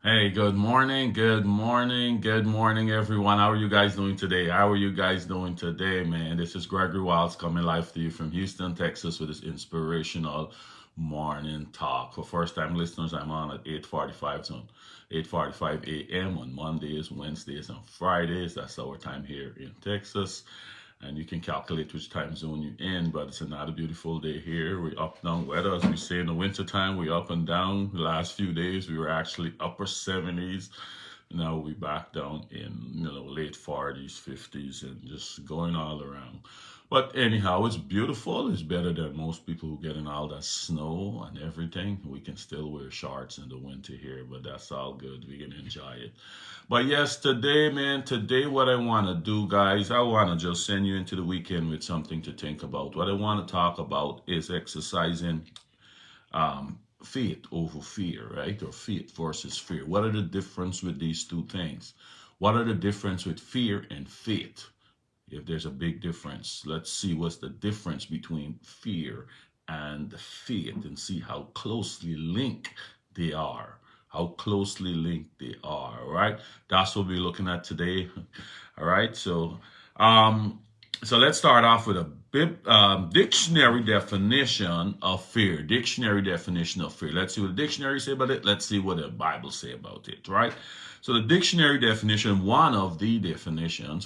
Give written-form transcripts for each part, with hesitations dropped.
Hey, good morning, good morning, good morning, everyone. How are you guys doing today? How are you guys doing today, man? This is Gregory Wiles coming live to you from Houston, Texas, with this inspirational morning talk. For first-time listeners, I'm on at 8:45 to 8:45 a.m. on Mondays, Wednesdays, and Fridays. That's our time here in Texas, and you can calculate which time zone you're in. But it's another beautiful day here. We're up down weather, as we say in the wintertime. We're up and down. The last few days we were actually upper 70s. Now we back down in late 40s, 50s, and just going all around. But anyhow, it's beautiful. It's better than most people who get in all that snow and everything. We can still wear shorts in the winter here, but that's all good. We can enjoy it. But yes, today, man, today what I want to do, guys, I want to just send you into the weekend with something to think about. What I want to talk about is exercising faith over fear, right? Or faith versus fear. What are the difference with these two things? What are the difference with fear and faith? If there's a big difference, let's see what's the difference between fear and faith and see how closely linked they are. How closely linked they are, all right? That's what we're looking at today. All right, um, so let's start off with a dictionary definition of fear. Dictionary definition of fear. Let's see what the dictionary say about it. Let's see what the Bible say about it, right? So the dictionary definition, one of the definitions,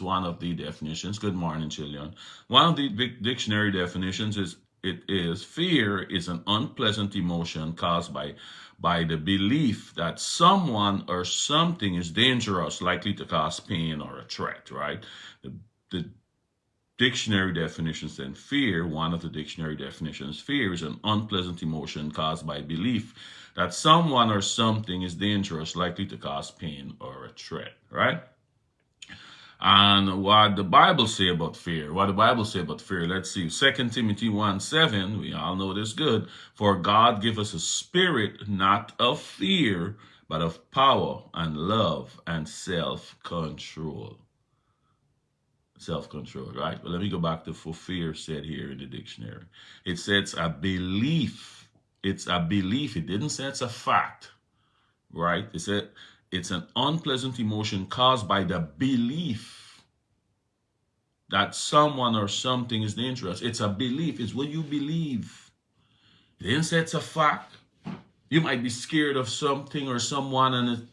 good morning, children. One of the big dictionary definitions is it is fear is an unpleasant emotion caused by the belief that someone or something is dangerous, likely to cause pain or a threat, right? The dictionary definitions then fear, one of the dictionary definitions, fear is an unpleasant emotion caused by belief that someone or something is dangerous, likely to cause pain or a threat, right? And what the Bible say about fear? What the Bible say about fear? Let's see. 2 Timothy 1:7. We all know this good. For God give us a spirit not of fear, but of power and love and self-control. Self-control, right? But let me go back to for fear said here in the dictionary. It says a belief. It's a belief. It didn't say it's a fact, right? It said it's an unpleasant emotion caused by the belief that someone or something is dangerous. It's a belief. It's what you believe. It didn't say it's a fact. You might be scared of something or someone, and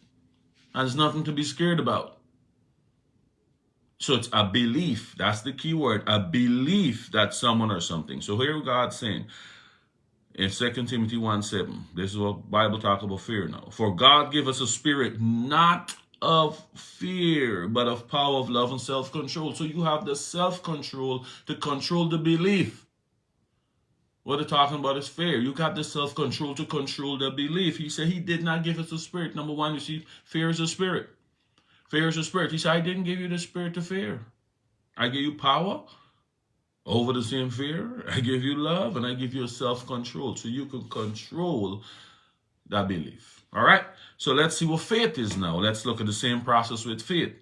there's nothing to be scared about. So it's a belief. That's the key word. A belief that someone or something. So here God's saying in 2 Timothy 1:7, this is what Bible talk about fear now. For God give us a spirit not of fear, but of power, of love, and self-control. So you have the self-control to control the belief. What they're talking about is fear. You got the self-control to control the belief. He said he did not give us a spirit. Number one, you see, fear is a spirit. Fear is a spirit. He said, I didn't give you the spirit to fear. I give you power over the same fear. I give you love, and I give you self-control so you can control that belief. All right? So let's see what faith is now. Let's look at the same process with faith.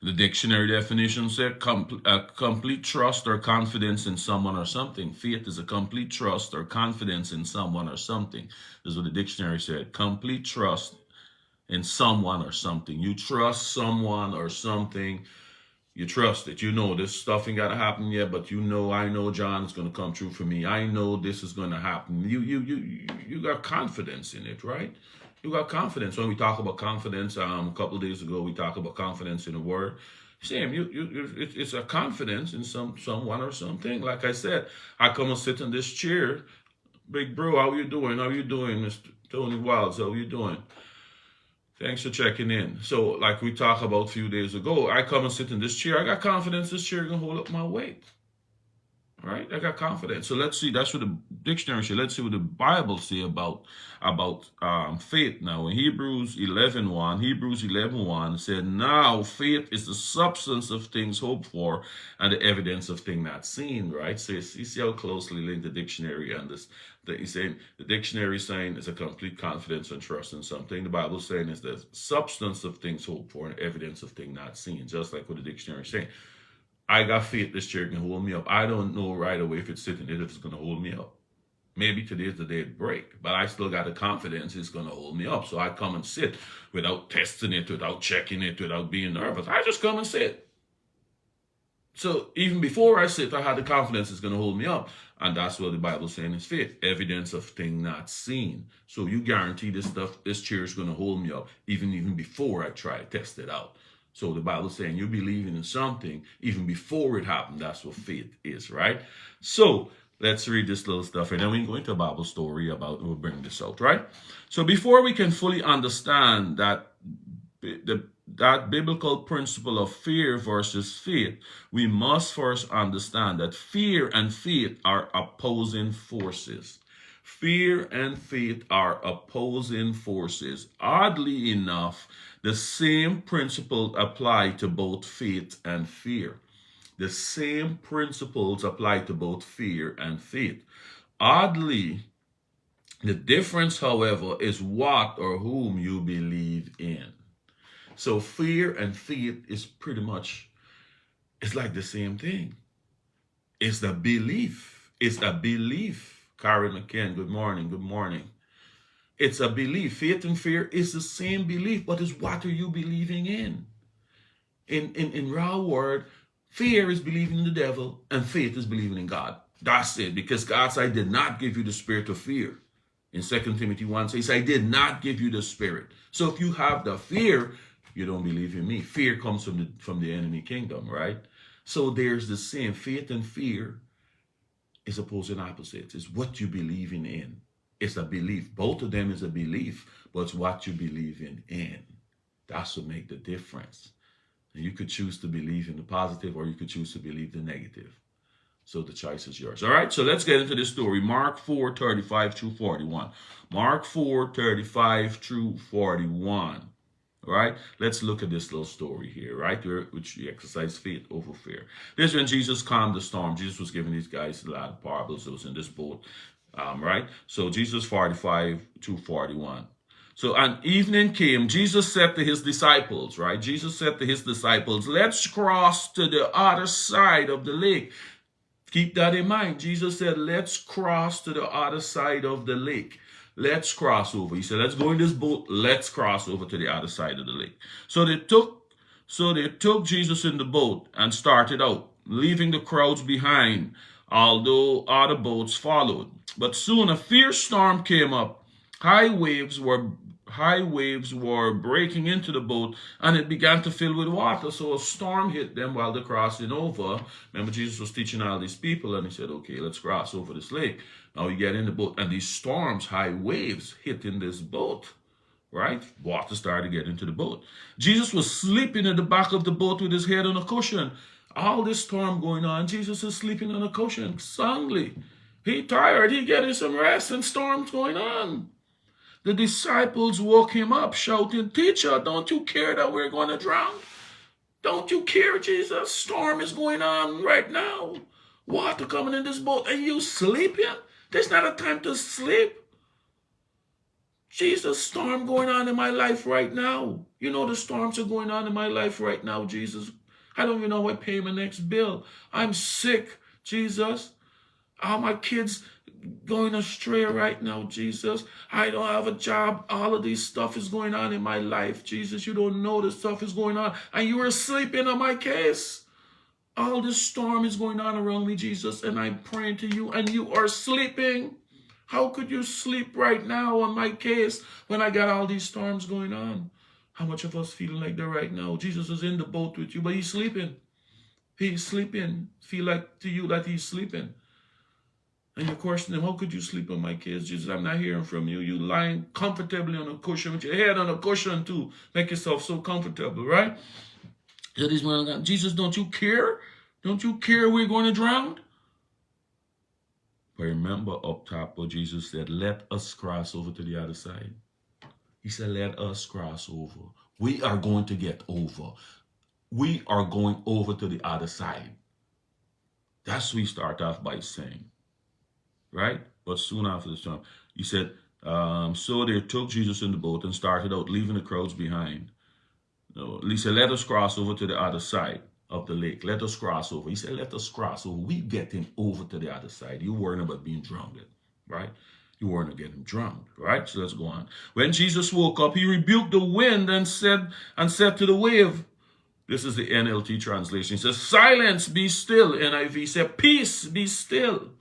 The dictionary definition said complete trust or confidence in someone or something. Faith is a complete trust or confidence in someone or something. This is what the dictionary said. Complete trust in someone or something. You trust someone or something. You trust it. You know this stuff ain't gotta happen yet, but I know John is gonna come true for me. I know this is gonna happen. You got confidence in it, right? You got confidence. When we talk about confidence, a couple of days ago we talked about confidence in the word. Same, it's a confidence in someone or something. Like I said, I come and sit in this chair. Big bro, how you doing? How you doing, Mr. Tony Wilds? How you doing? Thanks for checking in. So, like we talked about a few days ago, I come and sit in this chair. I got confidence this chair can hold up my weight. Right? I got confidence. So let's see. That's what the dictionary says. Let's see what the Bible say about faith. Now in Hebrews 11:1, Hebrews 11:1 said, "Now faith is the substance of things hoped for and the evidence of things not seen." Right? So you see how closely linked the dictionary and this. He's saying the dictionary saying is a complete confidence and trust in something. The Bible saying is the substance of things hoped for and evidence of things not seen. Just like what the dictionary is saying. I got faith this chair can hold me up. I don't know right away if it's sitting there if it's going to hold me up. Maybe today's the day it break, but I still got the confidence it's going to hold me up. So I come and sit without testing it, without checking it, without being nervous. I just come and sit. So even before I sit, I had the confidence it's going to hold me up. And that's what the Bible's saying is faith, evidence of thing not seen. So you guarantee this stuff, this chair is going to hold me up even before I try to test it out. So the Bible's saying you're believing in something even before it happened. That's what faith is, right? So let's read this little stuff, and then we can go into a Bible story about, we'll bring this out, right? So before we can fully understand that that biblical principle of fear versus faith, we must first understand that fear and faith are opposing forces. Fear and faith are opposing forces. Oddly enough, the same principles apply to both faith and fear. The same principles apply to both fear and faith. Oddly, the difference, however, is what or whom you believe in. So fear and faith is pretty much, it's like the same thing. It's the belief. It's a belief. Karen McKen, good morning. Good morning. It's a belief. Faith and fear is the same belief, but it's what are you believing in? In raw word, fear is believing in the devil and faith is believing in God. That's it. Because God said, I did not give you the spirit of fear. In 2 Timothy 1 says, I did not give you the spirit. So if you have the fear, you don't believe in me. Fear comes from the enemy kingdom, right? So there's the same. Faith and fear is opposing opposites. It's what you believing in. It's a belief. Both of them is a belief, but it's what you believe in. That's what makes the difference. And you could choose to believe in the positive or you could choose to believe the negative. So the choice is yours. All right, so let's get into this story. Mark 4:35 through 41. Mark 4:35 through 41. All right, let's look at this little story here, right? Which you exercise faith over fear. This is when Jesus calmed the storm. Jesus was giving these guys a lot of parables. It was in this boat, right? So Jesus 45 to 41. So an evening came, Jesus said to his disciples, right? Jesus said to his disciples, let's cross to the other side of the lake. Keep that in mind. Jesus said, let's cross to the other side of the lake. Let's cross over. He said, let's go in this boat. Let's cross over to the other side of the lake. So they took Jesus in the boat and started out, leaving the crowds behind, although other boats followed. But soon a fierce storm came up. High waves were breaking into the boat, and it began to fill with water. So a storm hit them while they're crossing over. Remember, Jesus was teaching all these people, and he said, okay, let's cross over this lake. Now we get in the boat, and these storms, high waves, hit in this boat, right? Water started to get into the boat. Jesus was sleeping in the back of the boat with his head on a cushion. All this storm going on, Jesus is sleeping on a cushion, soundly. He tired, he getting some rest, and storms going on. The disciples woke him up, shouting, Teacher, don't you care that we're going to drown? Don't you care, Jesus? Storm is going on right now. Water coming in this boat, and you sleeping? There's not a time to sleep. Jesus, storm going on in my life right now. You know the storms are going on in my life right now, Jesus. I don't even know how I pay my next bill. I'm sick, Jesus. All my kids going astray right now, Jesus. I don't have a job. All of this stuff is going on in my life, Jesus. You don't know this stuff is going on. And you are sleeping on my case. All this storm is going on around me, Jesus, and I'm praying to you, and you are sleeping. How could you sleep right now on my case when I got all these storms going on? How much of us feeling like that right now? Jesus is in the boat with you, but he's sleeping. He's sleeping. Feel like to you that he's sleeping. And you question him, how could you sleep on my case? Jesus, I'm not hearing from you. You lying comfortably on a cushion with your head on a cushion too. Make yourself so comfortable, right? Jesus, don't you care? Don't you care we're going to drown? But remember up top what Jesus said, let us cross over to the other side. He said, let us cross over. We are going to get over. We are going over to the other side. That's what we start off by saying. Right? But soon after the storm, he said, so they took Jesus in the boat and started out, leaving the crowds behind. He said, let us cross over to the other side of the lake. Let us cross over. He said, let us cross over. We getting over to the other side. You worrying about being drowned. right? You weren't to get him drowned, right? So let's go on. When Jesus woke up, he rebuked the wind and said to the wave. This is the NLT translation. He says, "Silence, be still." NIV said, "Peace, be still.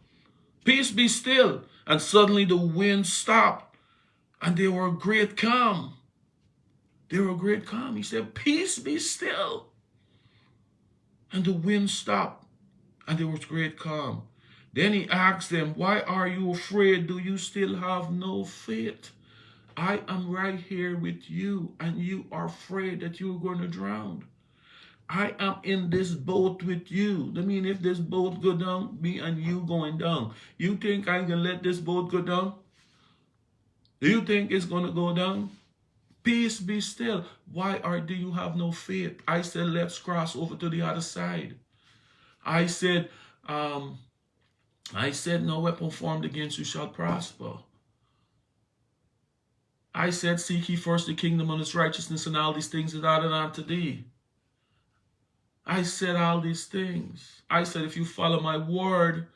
Peace, be still." And suddenly the wind stopped, and there were a great calm. There were a great calm. He said, "Peace, be still." And the wind stopped, and there was great calm. Then he asked them, "Why are you afraid? Do you still have no faith? I am right here with you, and you are afraid that you're going to drown. I am in this boat with you. I mean, if this boat go down, me and you going down. You think I can let this boat go down? Do you think it's going to go down? Peace, be still. Do you have no faith? I said, let's cross over to the other side. I said, no weapon formed against you shall prosper. I said, seek ye first the kingdom and its righteousness, and all these things are added unto thee. I said all these things. I said, if you follow my word,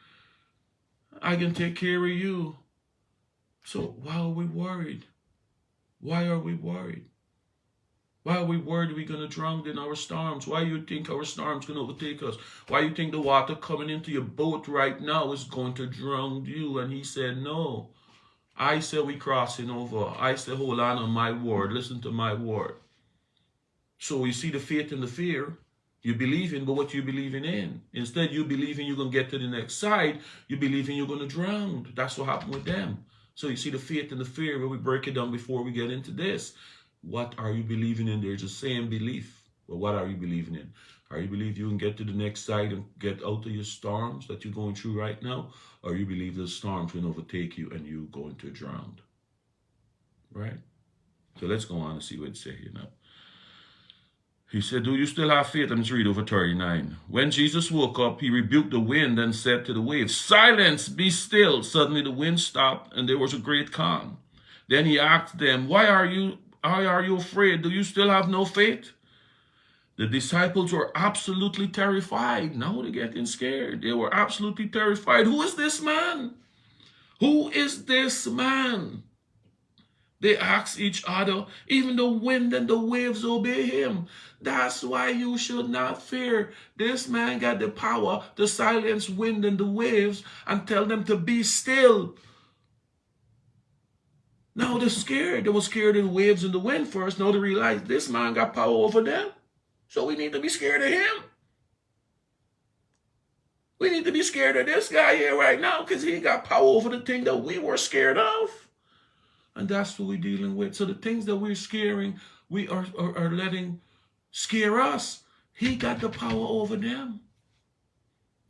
I can take care of you. So why are we worried? Why are we worried? Why are we worried we're going to drown in our storms? Why do you think our storms going to overtake us? Why do you think the water coming into your boat right now is going to drown you? And he said, no. I said, we crossing over. I said, hold on my word. Listen to my word. So you see the faith and the fear. You believe in, but what you believing in? Instead, you believing you're going to get to the next side. You believing you're going to drown. That's what happened with them. So you see the faith and the fear, where we break it down before we get into this. What are you believing in? There's the same belief. But what are you believing in? Are you believe you can get to the next side and get out of your storms that you're going through right now? Or you believe the storms will overtake you and you're going to drown? Right? So let's go on and see what it says here now. He said, do you still have faith? Let's read over 39. When Jesus woke up, he rebuked the wind and said to the waves, "Silence, be still." Suddenly the wind stopped, and there was a great calm. Then he asked them, why are you afraid? Do you still have no faith? The disciples were absolutely terrified. Now they're getting scared. They were absolutely terrified. Who is this man? Who is this man? They asked each other. Even the wind and the waves obey him. That's why you should not fear. This man got the power to silence wind and the waves and tell them to be still. Now they're scared. They were scared of the waves and the wind first. Now they realize this man got power over them. So we need to be scared of him. We need to be scared of this guy here right now because he got power over the thing that we were scared of. And that's what we're dealing with. So the things that we're scaring, we are letting scare us. He got the power over them.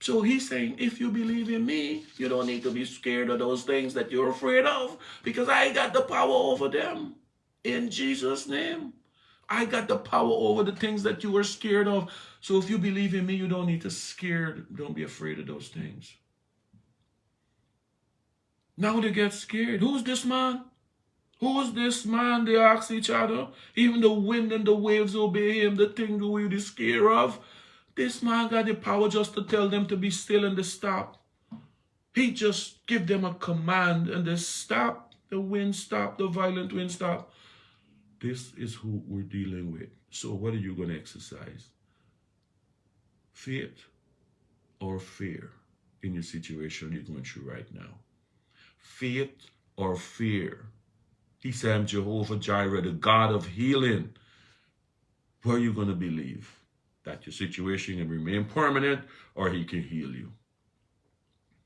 So he's saying, if you believe in me, you don't need to be scared of those things that you're afraid of, because I got the power over them. In Jesus' name. I got the power over the things that you were scared of. So if you believe in me, you don't need to scared. Don't be afraid of those things. Now they get scared. Who's this man? Who is this man? They ask each other. Even the wind and the waves obey him. The thing that we're scared of. This man got the power just to tell them to be still and to stop. He just give them a command and they stop. The wind stop. The violent wind stop. This is who we're dealing with. So what are you going to exercise? Faith or fear in your situation you're going through right now? Faith or fear? He said, I'm Jehovah Jireh, the God of healing. Where are you going to believe? That your situation can remain permanent or he can heal you?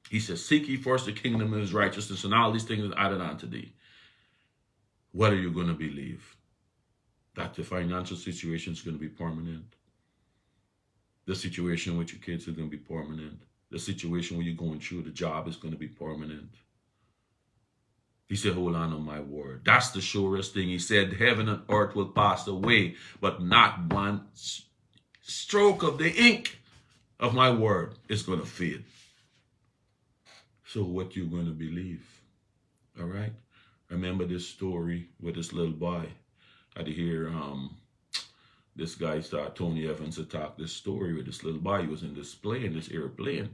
He says, seek ye first the kingdom and his righteousness, and all these things are added unto thee. What are you going to believe? That the financial situation is going to be permanent? The situation with your kids is going to be permanent? The situation where you're going through the job is going to be permanent? He said, hold on to my word. That's the surest thing. He said, heaven and earth will pass away, but not one stroke of the ink of my word is going to fade. So what you going to believe? All right? Remember this story with this little boy. I had to hear this guy, Tony Evans, to talk this story with this little boy. He was in this plane, this airplane,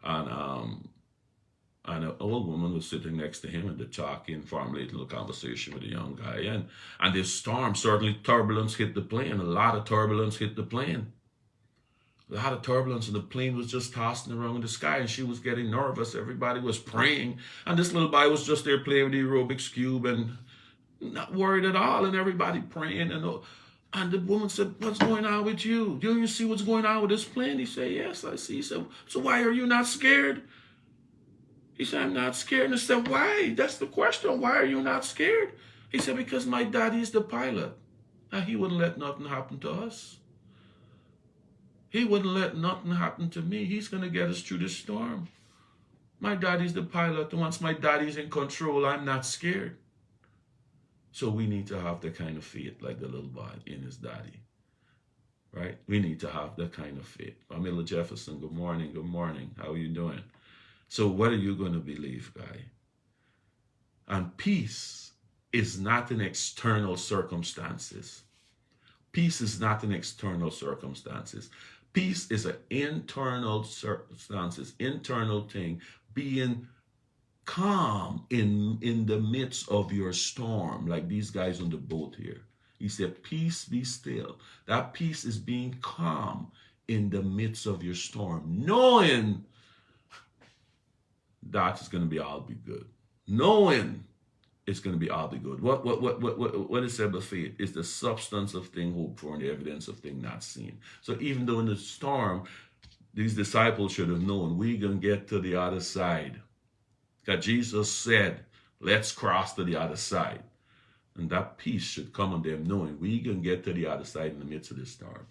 and and an old woman was sitting next to him, and they're talking, formulating a little conversation with a young guy. And this storm, certainly turbulence hit the plane. A lot of turbulence hit the plane. A lot of turbulence, and the plane was just tossing around in the sky, and she was getting nervous. Everybody was praying, and this little boy was just there playing with the aerobics cube and not worried at all, and everybody praying. And the woman said, "What's going on with you? Do you see what's going on with this plane?" He said, "Yes, I see." He said, "So why are you not scared?" He said, "I'm not scared." And I said, "Why?" That's the question. Why are you not scared? He said, "Because my daddy's the pilot, and he wouldn't let nothing happen to us. He wouldn't let nothing happen to me. He's going to get us through the storm. My daddy's the pilot, and once my daddy's in control, I'm not scared." So we need to have the kind of faith like the little boy in his daddy, right? We need to have that kind of faith. Pamela Jefferson, good morning, good morning. How are you doing? So what are you going to believe, guy? And peace is not in external circumstances. Peace is not in external circumstances. Peace is an internal circumstances, internal thing, being calm in the midst of your storm, like these guys on the boat here. He said, "Peace, be still." That peace is being calm in the midst of your storm, knowing that it's going to be all be good. Knowing it's going to be all be good. What is said by faith is the substance of thing hoped for and the evidence of thing not seen. So even though in the storm, these disciples should have known we're going to get to the other side. That Jesus said, "Let's cross to the other side." And that peace should come on them knowing we can get to the other side in the midst of this storm.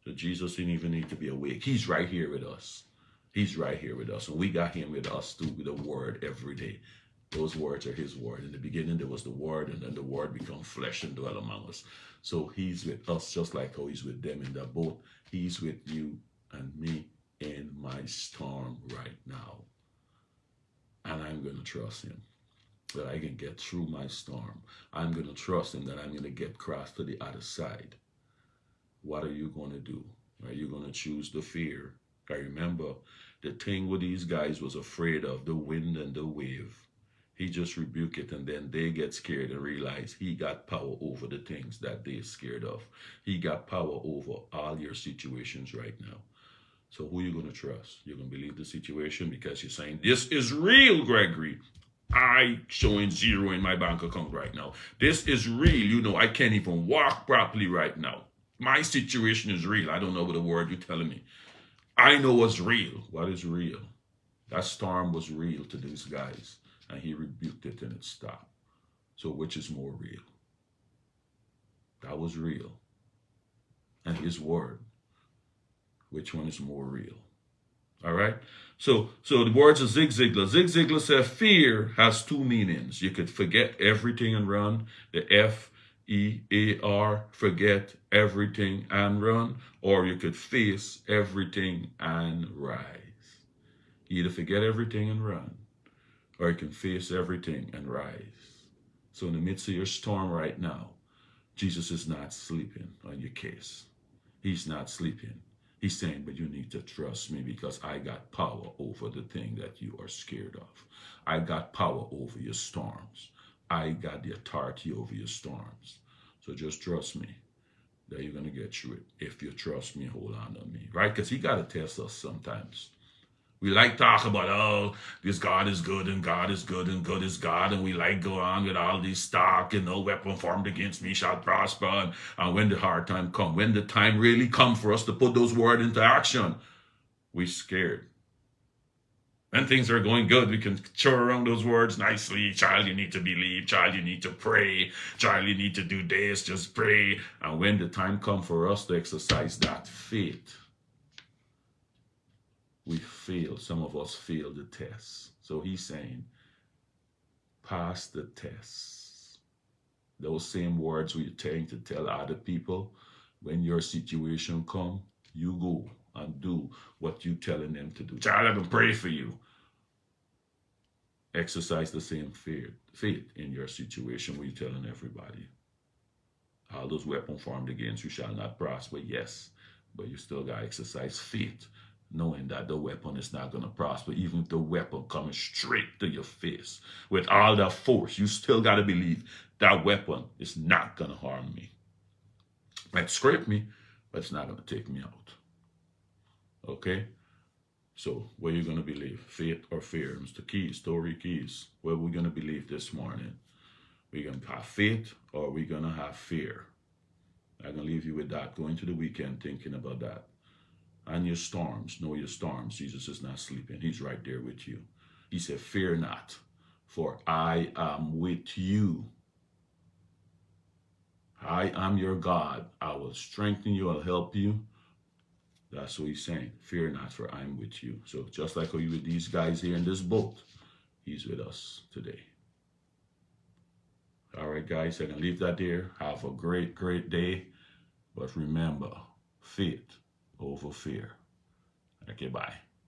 So Jesus didn't even need to be awake. He's right here with us. He's right here with us. And we got him with us through the word every day. Those words are his word. In the beginning, there was the word, and then the word became flesh and dwelt among us. So he's with us just like how he's with them in the boat. He's with you and me in my storm right now. And I'm going to trust him that I can get through my storm. I'm going to trust him that I'm going to get across to the other side. What are you going to do? Are you going to choose the fear? I remember the thing with these guys was afraid of the wind and the wave. He just rebuked it, and then they get scared and realize he got power over the things that they're scared of. He got power over all your situations right now. So who are you going to trust? You're going to believe the situation because you're saying, "This is real, Gregory. I showing zero in my bank account right now. This is real. You know, I can't even walk properly right now. My situation is real. I don't know what the word you're telling me. I know what's real." What is real? That storm was real to these guys, and he rebuked it and it stopped. So which is more real? That was real. And his word. Which one is more real? All right. So the words of Zig Ziglar. Zig Ziglar said fear has two meanings. You could forget everything and run. The FEAR, forget everything and run. Or you could face everything and rise. Either forget everything and run, or you can face everything and rise. So in the midst of your storm right now, Jesus is not sleeping on your case. He's not sleeping. He's saying, "But you need to trust me because I got power over the thing that you are scared of. I got power over your storms. I got the authority over your storms. So just trust me that you're going to get through it. If you trust me, hold on to me." Right? Because he got to test us sometimes. We like talk about, "Oh, this God is good and God is good and good is God." And we like go on with all these talk and "No weapon formed against me shall prosper." And when the hard time come, when the time really come for us to put those words into action, we scared. When things are going good, we can throw around those words nicely. "Child, you need to believe. Child, you need to pray. Child, you need to do this. Just pray." And when the time come for us to exercise that faith, we fail. Some of us fail the test. So he's saying, pass the test. Those same words we're trying to tell other people, when your situation come, you go and do what you're telling them to do. "Child, I can pray for you." Exercise the same faith in your situation where you're telling everybody. All those weapons formed against you shall not prosper. Yes, but you still got to exercise faith knowing that the weapon is not going to prosper, even if the weapon comes straight to your face with all the force. You still got to believe that weapon is not going to harm me. It might scrape me, but it's not going to take me out. Okay? So, where are you going to believe? Faith or fear? Mr. Keys, Story Keys. Where are we going to believe this morning? We're going to have faith or we're going to have fear? I'm going to leave you with that. Go into the weekend thinking about that. And your storms, know your storms. Jesus is not sleeping. He's right there with you. He said, fear not, for I am with you. I am your God. I will strengthen you. I'll help you. That's what he's saying. Fear not, for I am with you. So just like you with these guys here in this boat, he's with us today. All right, guys, I can leave that there. Have a great, great day. But remember, faith over fear. Okay, bye.